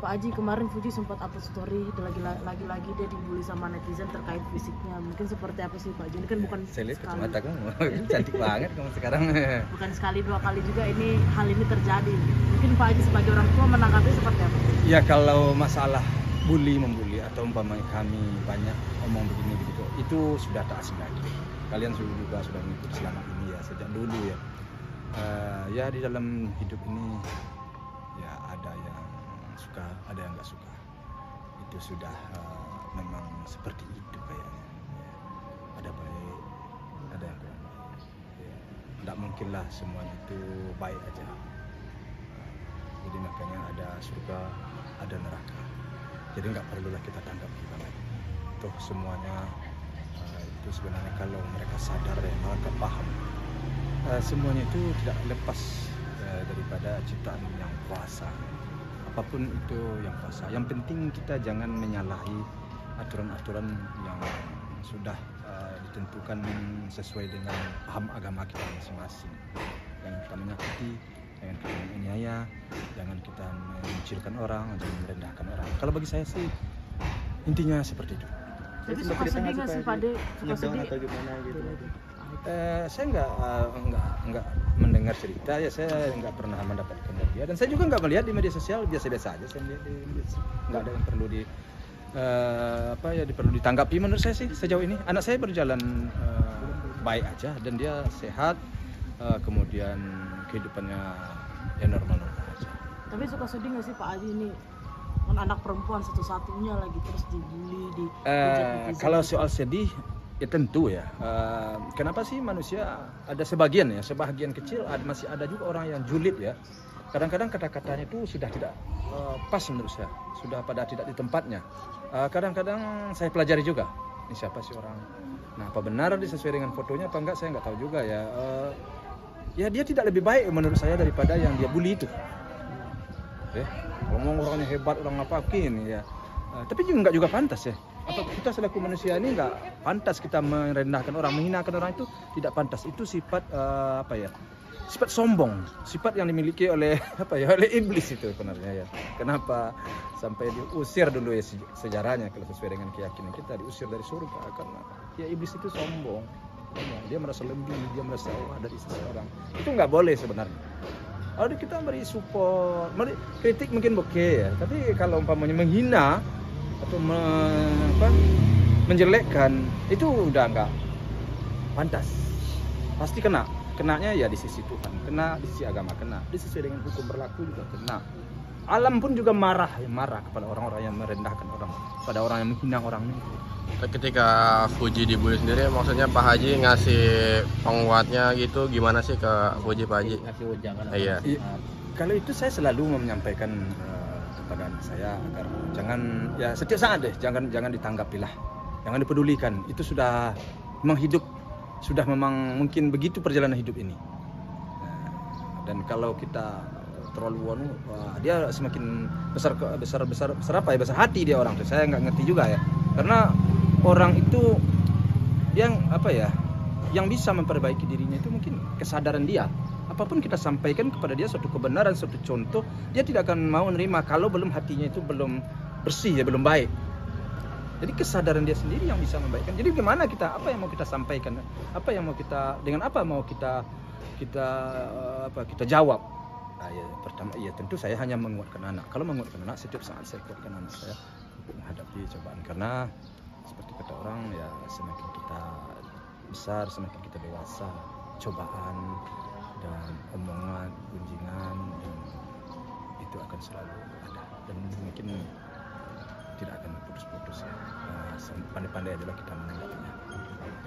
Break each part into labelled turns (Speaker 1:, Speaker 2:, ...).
Speaker 1: Pak Haji, kemarin Fuji sempat upload story lagi-lagi dia dibully sama netizen terkait fisiknya. Mungkin seperti apa sih Pak Haji? Ini kan bukan
Speaker 2: saya lihat
Speaker 1: sekali.
Speaker 2: kacamata kamu cantik banget kamu sekarang.
Speaker 1: Bukan sekali dua kali juga hal ini terjadi. Mungkin Pak Haji sebagai orang tua menanggapi seperti apa?
Speaker 2: Ya kalau masalah membuli atau umpamanya kami banyak omong begini begitu, itu sudah tak asing lagi. Kalian juga sudah mengikuti selama ini ya, sejak dulu ya. Ya di dalam hidup ini ya ada yang suka, ada yang nggak suka. Itu sudah memang seperti itu kayaknya. Ya, ada baik, ada yang kurang baik. Ya, nggak mungkinlah semuanya itu baik aja. Jadi makanya ada surga, ada neraka. Jadi nggak perlulah kita tanggapi banget. Toh semuanya itu sebenarnya kalau mereka sadar ya, mereka paham. Semuanya itu tidak lepas daripada ciptaan yang kuasa. Apapun itu yang kuasa. Yang penting kita jangan menyalahi aturan-aturan yang sudah ditentukan sesuai dengan paham agama kita masing-masing. Jangan kita menyakiti, jangan kita menganiaya, jangan kita mengucilkan orang, jangan merendahkan orang. Kalau bagi saya sih intinya seperti itu.
Speaker 1: Jadi suka sedih nggak sih Pak De? Suka sedih
Speaker 3: atau gimana gitu?
Speaker 2: Saya nggak mendengar cerita ya, saya nggak pernah mendapatkan dari dia, dan saya juga nggak melihat di media sosial, biasa-biasa aja saya lihat nggak ada yang perlu perlu ditanggapi. Menurut saya sih sejauh ini anak saya berjalan baik aja dan dia sehat, kemudian kehidupannya ya normal-normal aja.
Speaker 1: Tapi suka sedih nggak sih Pak Haji, ini kan anak perempuan satu-satunya lagi terus dibully
Speaker 2: kalau soal sedih ya tentu ya. Kenapa sih manusia ada sebagian kecil masih ada juga orang yang julid ya. Kadang-kadang kata-katanya itu sudah tidak pas menurut saya, sudah pada tidak di tempatnya. Kadang-kadang saya pelajari juga, ini siapa sih orang. Nah, apa benar sesuai dengan fotonya apa enggak saya nggak tahu juga ya. Ya dia tidak lebih baik menurut saya daripada yang dia bully itu. Ngomong orangnya hebat, orang ngapain ya. Tapi juga nggak juga pantas ya. Apa kita selaku manusia ini nggak pantas kita merendahkan orang, menghinakan orang, itu tidak pantas. Itu sifat sifat sombong, sifat yang dimiliki oleh oleh iblis itu sebenarnya ya. Kenapa sampai diusir dulu ya sejarahnya kalau sesuai dengan keyakinan kita, diusir dari surga karena ya iblis itu sombong. Dia merasa lebih, dia merasa dari seseorang. Itu nggak boleh sebenarnya. Kalau kita beri support, kritik mungkin oke ya. Tapi kalau umpamanya menghina atau menjelekkan, itu udah nggak pantas. Pasti kenanya ya di sisi Tuhan, kena di sisi agama, kena di sesuai dengan hukum berlaku juga kena. Alam pun juga marah kepada orang-orang yang merendahkan orang, pada orang yang menghina orang ini.
Speaker 3: Ketika Fuji dibully sendiri, maksudnya Pak Haji ngasih penguatnya gitu, gimana sih ke Fuji Pak Haji?
Speaker 4: Ngasih ujangan.
Speaker 3: Iya.
Speaker 2: Kalau itu saya selalu menyampaikan kepada anak saya agar jangan ya setiap saat jangan ditanggapilah, jangan dipedulikan. Itu sudah memang hidup, sudah memang mungkin begitu perjalanan hidup ini. Dan kalau kita terlalu dia semakin besar hati dia orang tuh. Saya nggak ngerti juga ya, karena orang itu yang yang bisa memperbaiki dirinya itu mungkin kesadaran dia. Apapun kita sampaikan kepada dia suatu kebenaran, suatu contoh, dia tidak akan mau menerima kalau hatinya itu belum bersih ya, belum baik. Jadi kesadaran dia sendiri yang bisa membaikkan. Jadi gimana apa yang mau kita sampaikan, dengan apa mau kita jawab. Ya, pertama ya tentu saya hanya menguatkan anak. Kalau menguatkan anak, setiap saat saya kuatkan anak saya untuk menghadapi cobaan, karena seperti kata orang ya, semakin kita besar, semakin kita dewasa, cobaan dan omongan, gunjingan itu akan selalu ada, dan mungkin tidak akan putus-putus ya. Pandai-pandai adalah kita menanggapinya.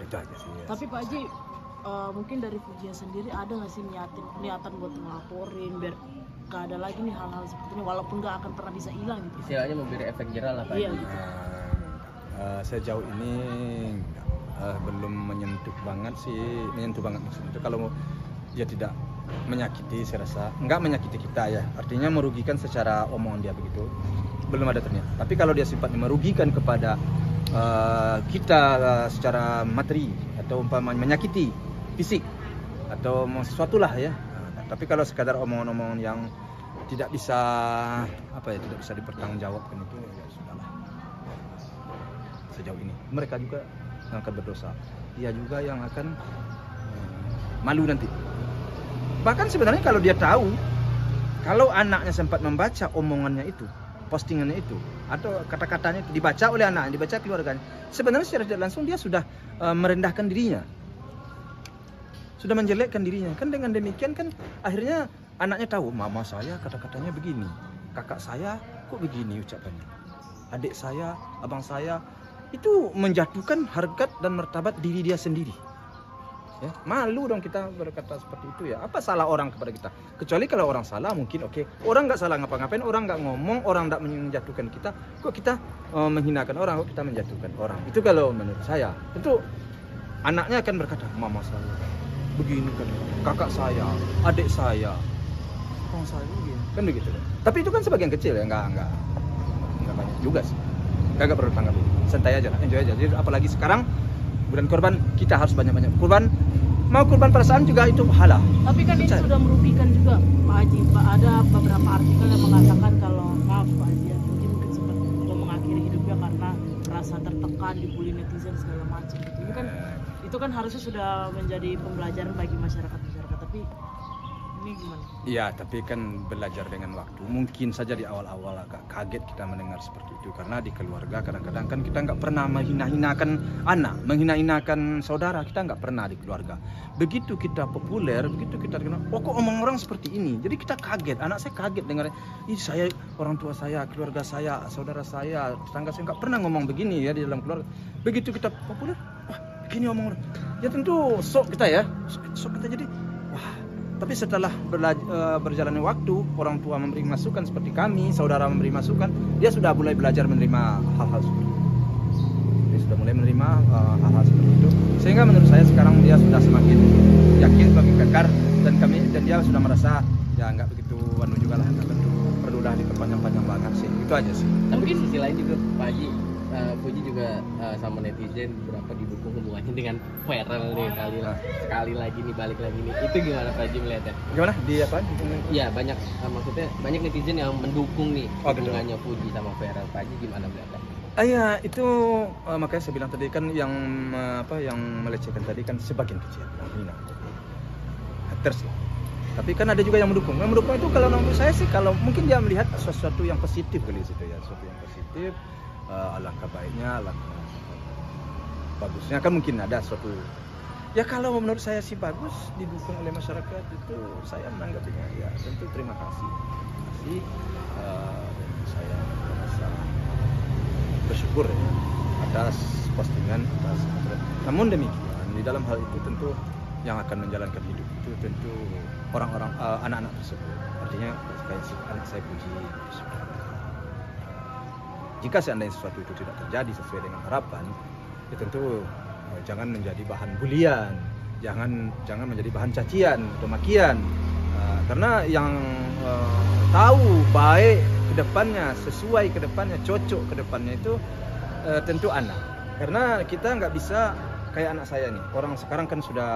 Speaker 2: Itu aja sih ya.
Speaker 1: Tapi Pak Haji, mungkin dari Fuji sendiri ada nggak sih niatan buat ngelaporin biar nggak ada lagi nih hal-hal seperti ini, walaupun nggak akan pernah bisa hilang gitu.
Speaker 4: Istilahnya memberi efek jerah lah Pak.
Speaker 1: Iya.
Speaker 2: Sejauh ini belum menyentuh banget maksudnya itu. Kalau dia tidak menyakiti, saya rasa nggak menyakiti kita ya, artinya merugikan secara omongan dia begitu, belum ada ternyata. Tapi kalau dia sifatnya merugikan kepada kita secara materi atau umpamanya menyakiti fisik atau sesuatu lah ya. Tapi kalau sekadar omongan-omongan yang tidak bisa tidak bisa dipertanggungjawabkan itu ya sudahlah. Sejauh ini mereka juga yang akan berdosa, dia juga yang akan malu nanti. Bahkan sebenarnya kalau dia tahu kalau anaknya sempat membaca omongannya itu, postingannya itu, atau kata-katanya itu dibaca oleh anak, dibaca keluarganya, sebenarnya secara tidak langsung dia sudah merendahkan dirinya, sudah menjelekkan dirinya. Kan dengan demikian kan akhirnya anaknya tahu, mama saya kata-katanya begini, kakak saya kok begini ucapannya, adik saya, abang saya, itu menjatuhkan harkat dan martabat diri dia sendiri. Ya, malu dong kita berkata seperti itu ya. Apa salah orang kepada kita? Kecuali kalau orang salah mungkin oke. Orang nggak salah ngapa-ngapain, orang nggak ngomong, orang nggak menjatuhkan kita, kok kita menghinakan orang, kok kita menjatuhkan orang. Itu kalau menurut saya. Tentu anaknya akan berkata, mama saya begini kan, kakak saya, adik saya, abang saya begini, kan begitu. Tapi itu kan sebagian kecil ya, nggak banyak juga sih. Nggak perlu tanggapi, santai aja lah, enjoy aja. Jadi apalagi sekarang bulan korban, kita harus banyak-banyak kurban. Mau kurban perasaan juga itu pahala.
Speaker 1: Tapi kan ini sudah merugikan juga Pak Haji. Pak, ada beberapa artikel yang mengatakan kalau maaf Pak Haji, mungkin sempat mengakhiri hidupnya karena merasa tertekan, dibully netizen segala macam. Itu kan harusnya sudah menjadi pembelajaran bagi masyarakat. Tapi ini gimana?
Speaker 2: Iya, tapi kan belajar dengan waktu. Mungkin saja di awal-awal agak kaget kita mendengar seperti itu, karena di keluarga kadang-kadang kan kita nggak pernah menghina-hinakan anak, menghina-hinakan saudara, kita nggak pernah di keluarga. Begitu kita populer, begitu kita kenal, kok omong orang seperti ini. Jadi kita kaget, anak saya kaget dengar, saya, orang tua saya, keluarga saya, saudara saya, tetangga saya nggak pernah ngomong begini ya di dalam keluarga. Begitu kita populer, wah begini omong orang. Ya tentu sok kita ya, sok kita jadi, wah. Tapi setelah berjalannya waktu, orang tua memberi masukan seperti kami, saudara memberi masukan, dia sudah mulai belajar menerima hal-hal seperti itu. Dia sudah mulai menerima hal-hal seperti itu. Sehingga menurut saya sekarang dia sudah semakin yakin, semakin kekar, dan dia sudah merasa ya nggak begitu juga lah, nggak tentu perlulah diperpanjang-panjang banget sih. Itu aja sih.
Speaker 4: Tapi di sisi lain juga Pak Haji, Fuji juga sama netizen berapa didukung hubungannya dengan viral nih sekali lagi nih, balik lagi nih. Itu gimana Pak Haji melihatnya?
Speaker 2: Gimana? Di apa?
Speaker 4: Iya, banyak maksudnya banyak netizen yang mendukung nih hubungannya
Speaker 2: betul.
Speaker 4: Fuji sama viral. Pak Haji gimana melihatnya?
Speaker 2: Iya, itu makanya saya bilang tadi kan yang melecehkan tadi kan sebagian kecil, yang hina, haters lah. Tapi kan ada juga yang mendukung. Yang mendukung itu kalau menurut saya sih, kalau mungkin dia melihat sesuatu yang positif kali situ ya, sesuatu yang positif. Alangkah baiknya, alangkah bagusnya kan mungkin ada suatu ya. Kalau menurut saya sih bagus, didukung oleh masyarakat, itu saya menanggapinya ya tentu terima kasih. Saya merasa bersyukur ya, atas postingan, atas. Namun demikian di dalam hal itu tentu yang akan menjalankan hidup itu tentu orang-orang, anak-anak tersebut. Artinya kayak anak saya Puji, jika seandainya sesuatu itu tidak terjadi sesuai dengan harapan, ya tentu jangan menjadi bahan bulian, jangan menjadi bahan cacian atau makian, karena yang tahu baik ke depannya, sesuai ke depannya, cocok ke depannya itu tentu anak. Karena kita nggak bisa kayak anak saya nih, orang sekarang kan sudah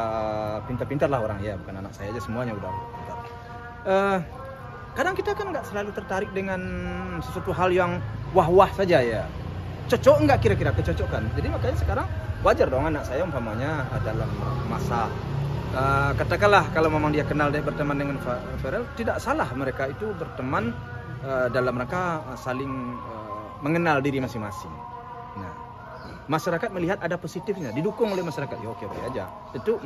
Speaker 2: pintar-pintar lah orang ya, bukan anak saya aja, semuanya udah pintar. Kadang kita kan nggak selalu tertarik dengan sesuatu hal yang wah-wah saja ya. Cocok nggak kira-kira kecocokan. Jadi makanya sekarang wajar dong anak saya umpamanya dalam masa katakanlah kalau memang dia kenal, dia berteman dengan viral, tidak salah mereka itu berteman dalam rangka saling mengenal diri masing-masing. Nah, masyarakat melihat ada positifnya, didukung oleh masyarakat, ya oke aja. Itu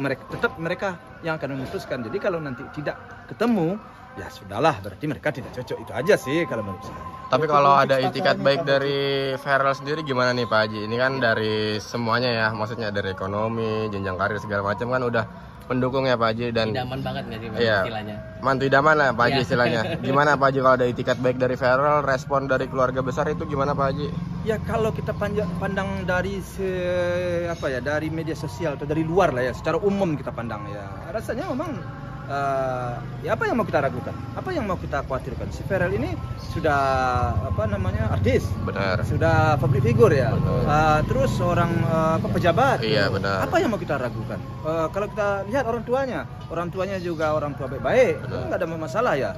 Speaker 2: mereka yang akan memutuskan. Jadi kalau nanti tidak ketemu, ya sudahlah, berarti mereka tidak cocok. Itu aja sih kalau menurut saya.
Speaker 3: Tapi kalau ada itikat baik dari viral sendiri gimana nih Pak Haji? Ini kan dari semuanya ya, maksudnya dari ekonomi, jenjang karir segala macam kan udah mendukung ya Pak Haji, dan
Speaker 4: idaman banget nggak sih
Speaker 3: iya,
Speaker 4: istilahnya?
Speaker 3: Mantu idaman lah Pak Haji istilahnya. Gimana Pak Haji kalau ada itikat baik dari viral, respon dari keluarga besar itu gimana Pak Haji?
Speaker 2: Ya kalau kita pandang dari dari media sosial atau dari luar lah ya, secara umum kita pandang ya, rasanya memang ya apa yang mau kita ragukan, apa yang mau kita khawatirkan? Si viral ini sudah artis,
Speaker 3: benar,
Speaker 2: sudah public figure ya, terus seorang pejabat,
Speaker 3: iya benar.
Speaker 2: Apa yang mau kita ragukan? Kalau kita lihat orang tuanya juga orang tua baik-baik, nggak ada masalah ya.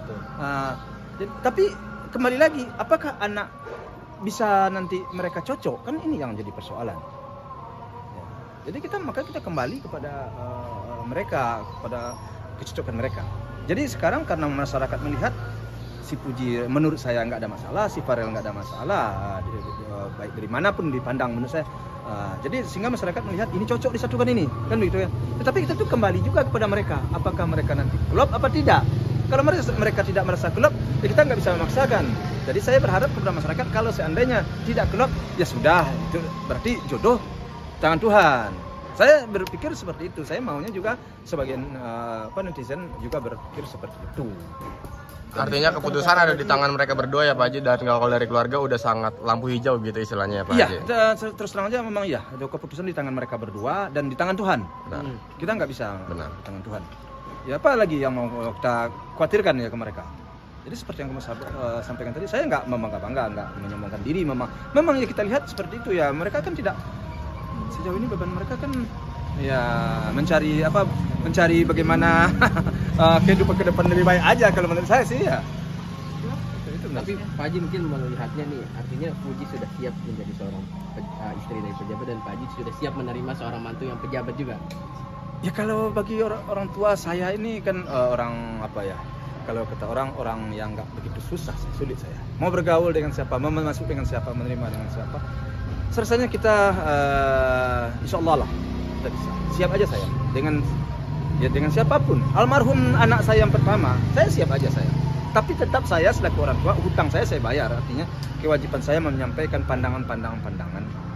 Speaker 2: Tapi kembali lagi, apakah anak bisa nanti mereka cocok? Kan ini yang jadi persoalan. Ya. Jadi maka kita kembali kepada mereka, kepada kecocokan mereka. Jadi sekarang karena masyarakat melihat si Puji menurut saya nggak ada masalah, si Farel nggak ada masalah, baik dari manapun dipandang menurut saya. Jadi sehingga masyarakat melihat ini cocok disatukan ini, kan begitu ya. Tetapi kita tuh kembali juga kepada mereka, apakah mereka nanti klop apa tidak. Kalau mereka tidak merasa klop, ya kita nggak bisa memaksakan. Jadi saya berharap kepada masyarakat kalau seandainya tidak klop, ya sudah, itu berarti jodoh tangan Tuhan. Saya berpikir seperti itu. Saya maunya juga sebagian netizen juga berpikir seperti itu.
Speaker 3: Artinya keputusan ada di tangan mereka berdua ya Pak Haji, dan kalau dari keluarga udah sangat lampu hijau gitu istilahnya ya Pak Haji.
Speaker 2: Iya, terus terang aja memang iya, ada keputusan di tangan mereka berdua dan di tangan Tuhan.
Speaker 3: Benar.
Speaker 2: Kita nggak bisa
Speaker 3: Benar.
Speaker 2: di tangan Tuhan. Ya apa lagi yang mau kita khawatirkan ya ke mereka. Jadi seperti yang kamu sampaikan tadi, saya nggak membangga-bangga, nggak menyombongkan diri. Memang ya kita lihat seperti itu ya. Mereka kan tidak, sejauh ini beban mereka kan ya mencari bagaimana kehidupan ke depan lebih baik aja kalau menurut saya sih ya. Itu
Speaker 4: Tapi Pak Haji mungkin melihatnya nih, artinya Puji sudah siap menjadi seorang istri dari pejabat, dan Pak Haji sudah siap menerima seorang mantu yang pejabat juga.
Speaker 2: Ya kalau bagi orang tua saya ini kan orang apa ya? Kalau kata orang yang nggak begitu sulit saya. Mau bergaul dengan siapa, mau masuk dengan siapa, menerima dengan siapa. Rasanya kita insya Allah lah kita bisa. Siap aja saya dengan siapapun. Almarhum anak saya yang pertama, saya siap aja saya. Tapi tetap saya selaku orang tua, hutang saya bayar. Artinya kewajiban saya menyampaikan pandangan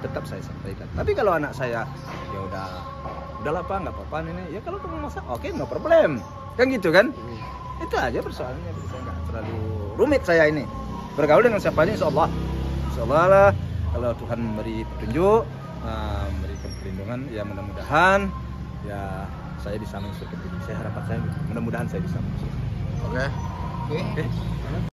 Speaker 2: tetap saya sampaikan. Tapi kalau anak saya ya udahlah Pak, nggak apa-apa ini. Ya kalau kamu masak, oke, no problem. Kan gitu kan? Itu aja persoalannya. Saya nggak terlalu rumit saya ini. Bergaul dengan siapa aja, insya Allah lah. Kalau Tuhan memberi petunjuk, memberikan perlindungan, ya mudah-mudahan ya saya bisa masuk ke sini. Saya harapan saya mudah-mudahan saya bisa masuk.
Speaker 3: Oke.
Speaker 2: Oke.